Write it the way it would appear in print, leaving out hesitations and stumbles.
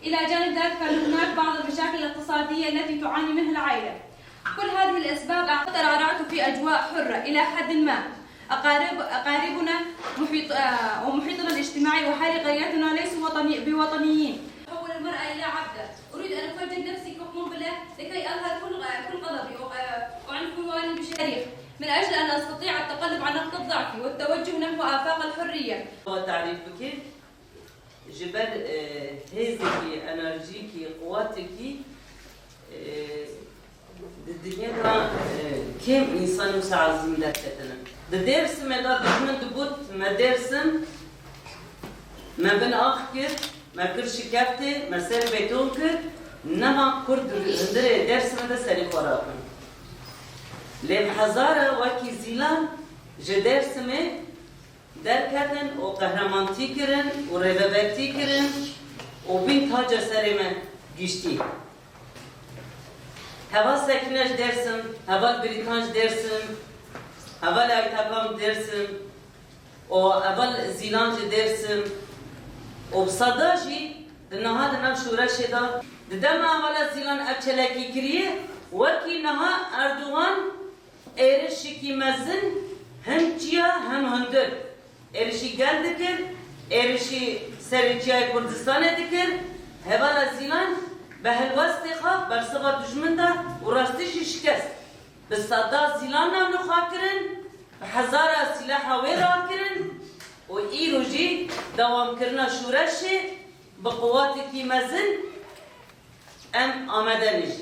إلى جانب ذلك فهناك بعض المشاكل الاقتصادية التي تعاني منها العائلة. كل هذه الأسباب ترعرعت في أجواء حرة إلى حد ما. أقاربنا ومحيطنا الاجتماعي وأهالي قريتنا ليسوا بوطنيين. تحول المرأة إلى عبدة. أريد أن أفجر نفسي كقنبلة لكي أظهر كل غضبي وعنفواني بشريف من أجل أن أستطيع التغلب على نقطة ضعفي والتوجه نحو آفاق الحرية. تعريفك جبل هزك انرجيك قوتك الدنيا كم انسان مساعد زميلاتنا درس ما دبنا دبوت ما درسم ما بن اخكر ما كرش كافته ما سر بيتونكر نما كرد درس ما سري خرافن لم حزاره وكي زيلان جدرس ما درکتن و قهرمانتی کرن و ربابتی کرن و بین تاج سرمه گشتی. هوا سکنش درسم، هوا بریتانج درسم، هوا لایتاکام درسم، و اول زیلانج درسم، و صداجی دنها دنام شورش دا دم اولا زیلان ابچلکی کریه وکی نها اردوغان ایرشکی مزن هم چیا هم هندر erişi gel dikir, erişi sericiye Kurdistan dikir, hevala zilan ve helvastıqa bersava düşmanda urastişi şikest. Bisada zilan namlu xakirin, hazara silaha ve rakirin, o iruji devam kirna şureşi, bi kuvvati ki mezin em amedenici.